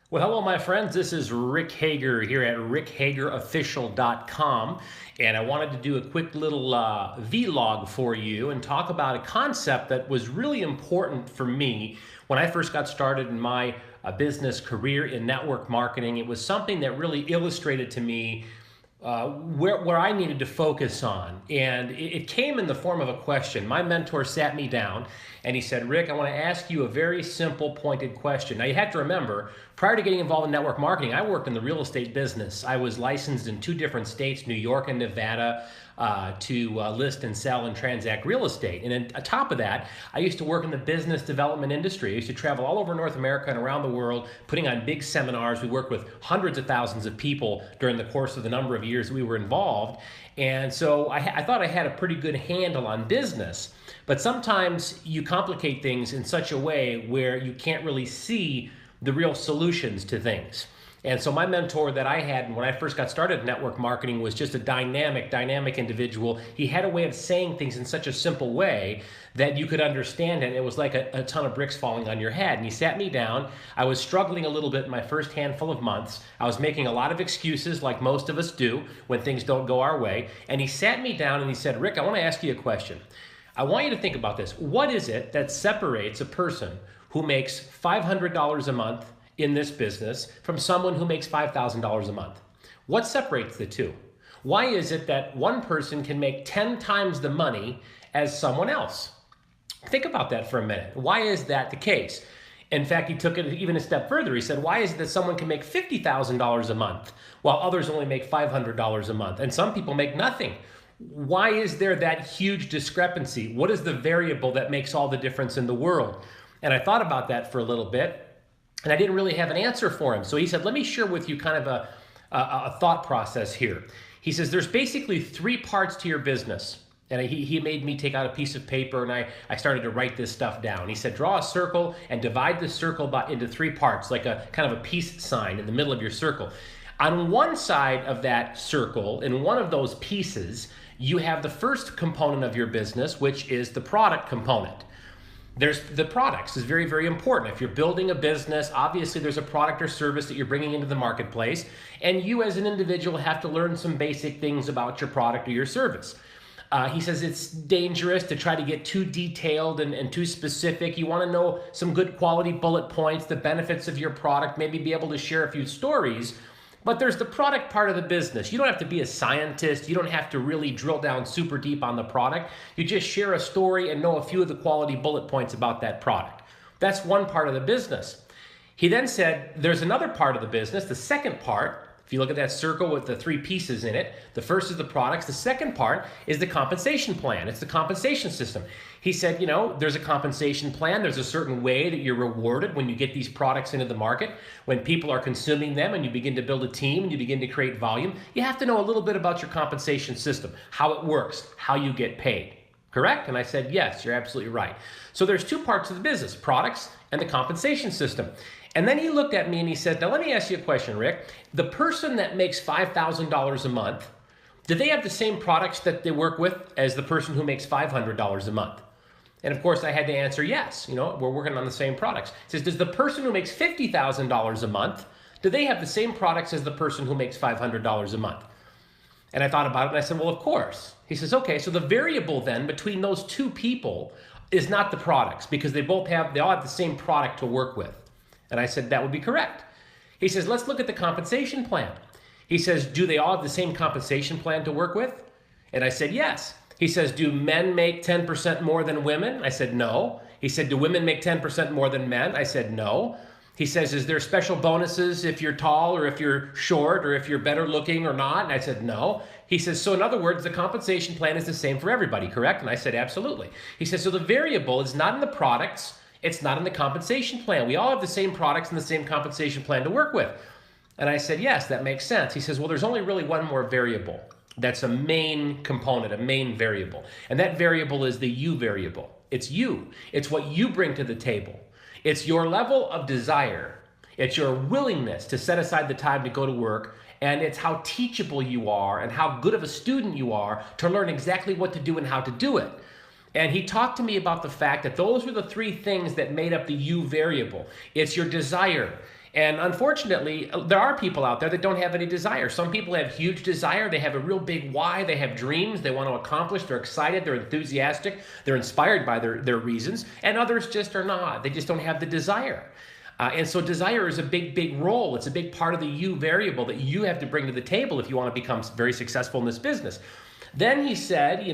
Well, hello, my friends. This is Rick Hagar here at rickhagarofficial.com. And I wanted to do a quick little vlog for you and talk about a concept that was really important for me when I first got started in my business career in network marketing. It was something that really illustrated to me where I needed to focus on. And it came in the form of a question. My mentor sat me down and he said, Rick, I want to ask you a very simple, pointed question. Now, you have to remember, prior to getting involved in network marketing, I worked in the real estate business. I was licensed in two different states, New York and Nevada, to list and sell and transact real estate. And on top of that, I used to work in the business development industry. I used to travel all over North America and around the world, putting on big seminars. We worked with hundreds of thousands of people during the course of the number of years we were involved. And so I thought I had a pretty good handle on business. But sometimes you complicate things in such a way where you can't really see the real solutions to things. And so my mentor that I had when I first got started in network marketing was just a dynamic individual. He had a way of saying things in such a simple way that you could understand it. It was like a ton of bricks falling on your head. And he sat me down. I was struggling a little bit in my first handful of months. I was making a lot of excuses like most of us do when things don't go our way. And he sat me down and he said, Rick, I want to ask you a question. I want you to think about this. What is it that separates a person who makes $500 a month in this business from someone who makes $5,000 a month? What separates the two? Why is it that one person can make 10 times the money as someone else? Think about that for a minute. Why is that the case? In fact, he took it even a step further. He said, why is it that someone can make $50,000 a month while others only make $500 a month? And some people make nothing. Why is there that huge discrepancy? What is the variable that makes all the difference in the world? And I thought about that for a little bit, and I didn't really have an answer for him. So he said, let me share with you kind of a thought process here. He says, there's basically three parts to your business. And he made me take out a piece of paper, and I started to write this stuff down. He said, draw a circle and divide the circle into three parts, like a kind of a peace sign in the middle of your circle. On one side of that circle, in one of those pieces, you have the first component of your business, which is the product component. There's the products is very, very important. If you're building a business, obviously there's a product or service that you're bringing into the marketplace, and you as an individual have to learn some basic things about your product or your service. He says it's dangerous to try to get too detailed and too specific. You want to know some good quality bullet points, the benefits of your product, maybe be able to share a few stories. But there's the product part of the business. You don't have to be a scientist. You don't have to really drill down super deep on the product. You just share a story and know a few of the quality bullet points about that product. That's one part of the business. He then said, there's another part of the business, the second part. If you look at that circle with the three pieces in it, the first is the products. The second part is the compensation plan. It's the compensation system. He said, you know, there's a compensation plan. There's a certain way that you're rewarded when you get these products into the market. When people are consuming them and you begin to build a team and you begin to create volume, you have to know a little bit about your compensation system, how it works, how you get paid. Correct? And I said, yes, you're absolutely right. So there's two parts of the business, products and the compensation system. And then he looked at me and he said, now let me ask you a question, Rick. The person that makes $5,000 a month, do they have the same products that they work with as the person who makes $500 a month? And of course I had to answer yes, you know, we're working on the same products. He says, does the person who makes $50,000 a month, do they have the same products as the person who makes $500 a month? And I thought about it and I said, well, of course. He says, okay, so the variable then between those two people is not the products because they all have the same product to work with. And I said, that would be correct. He says, let's look at the compensation plan. He says, do they all have the same compensation plan to work with? And I said, yes. He says, do men make 10% more than women? I said, no. He said, do women make 10% more than men? I said, no. He says, is there special bonuses if you're tall or if you're short or if you're better looking or not? And I said, no. He says, so in other words, the compensation plan is the same for everybody, correct? And I said, absolutely. He says, so the variable is not in the products, it's not in the compensation plan. We all have the same products and the same compensation plan to work with. And I said, yes, that makes sense. He says, well, there's only really one more variable. That's a main component, a main variable. And that variable is the you variable. It's you. It's what you bring to the table. It's your level of desire. It's your willingness to set aside the time to go to work. And it's how teachable you are and how good of a student you are to learn exactly what to do and how to do it. And he talked to me about the fact that those were the three things that made up the you variable. It's your desire. And unfortunately, there are people out there that don't have any desire. Some people have huge desire. They have a real big why. They have dreams they want to accomplish. They're excited. They're enthusiastic. They're inspired by their reasons. And others just are not. They just don't have the desire. And so desire is a big role. It's a big part of the you variable that you have to bring to the table if you want to become very successful in this business. Then he said,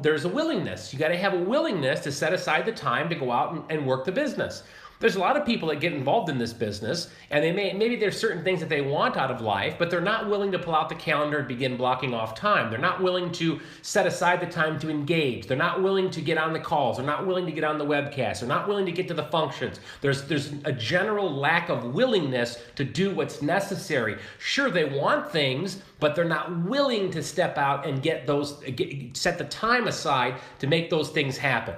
there's a willingness. You got to have a willingness to set aside the time to go out and work the business. There's a lot of people that get involved in this business, and maybe there's certain things that they want out of life, but they're not willing to pull out the calendar and begin blocking off time. They're not willing to set aside the time to engage. They're not willing to get on the calls. They're not willing to get on the webcast. They're not willing to get to the functions. There's a general lack of willingness to do what's necessary. Sure, they want things, but they're not willing to step out and set the time aside to make those things happen.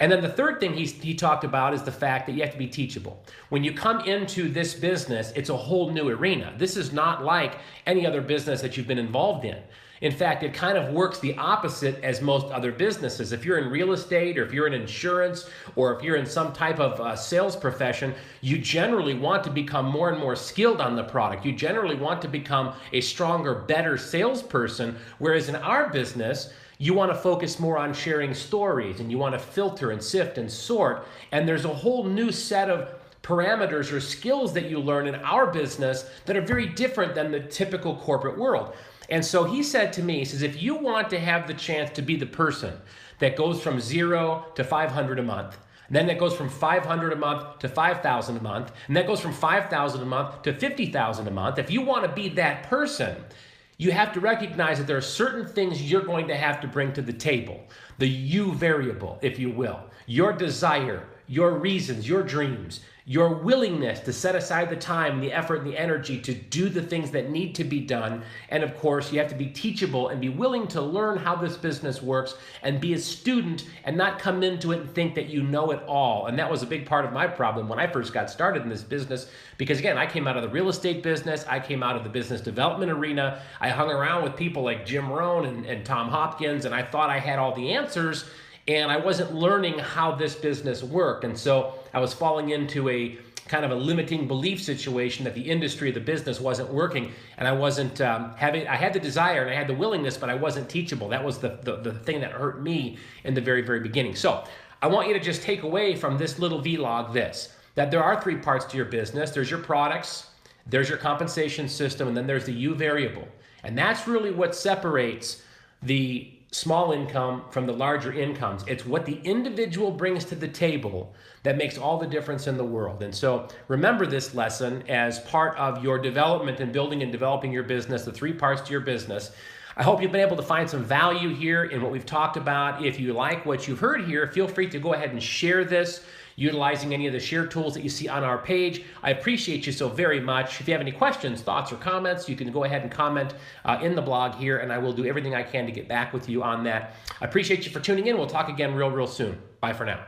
And then the third thing he talked about is the fact that you have to be teachable. When you come into this business, it's a whole new arena. This is not like any other business that you've been involved in. In fact, it kind of works the opposite as most other businesses. If you're in real estate, or if you're in insurance, or if you're in some type of sales profession, you generally want to become more and more skilled on the product. You generally want to become a stronger, better salesperson, whereas in our business, you want to focus more on sharing stories, and you want to filter and sift and sort. And there's a whole new set of parameters or skills that you learn in our business that are very different than the typical corporate world. And so he said to me, he says, if you want to have the chance to be the person that goes from 0 to 500 a month, and then that goes from 500 a month to 5,000 a month, and that goes from 5,000 a month to 50,000 a month, if you want to be that person, you have to recognize that there are certain things you're going to have to bring to the table. The you variable, if you will. Your desire, your reasons, your dreams, your willingness to set aside the time, the effort, and the energy to do the things that need to be done. And of course, you have to be teachable and be willing to learn how this business works and be a student and not come into it and think that you know it all. And that was a big part of my problem when I first got started in this business, because again, I came out of the real estate business. I came out of the business development arena. I hung around with people like Jim Rohn and Tom Hopkins, and I thought I had all the answers. And I wasn't learning how this business worked. And so I was falling into a kind of a limiting belief situation that the industry, the business wasn't working. And I wasn't I had the desire and I had the willingness, but I wasn't teachable. That was the thing that hurt me in the very, very beginning. So I want you to just take away from this little vlog that there are 3 parts to your business. There's your products, there's your compensation system, and then there's the you variable. And that's really what separates the small income from the larger incomes. It's what the individual brings to the table that makes all the difference in the world. And so remember this lesson as part of your development and building and developing your business, the 3 parts to your business. I hope you've been able to find some value here in what we've talked about. If you like what you've heard here, feel free to go ahead and share this utilizing any of the share tools that you see on our page. I appreciate you so very much. If you have any questions, thoughts, or comments, you can go ahead and comment in the blog here, and I will do everything I can to get back with you on that. I appreciate you for tuning in. We'll talk again real soon. Bye for now.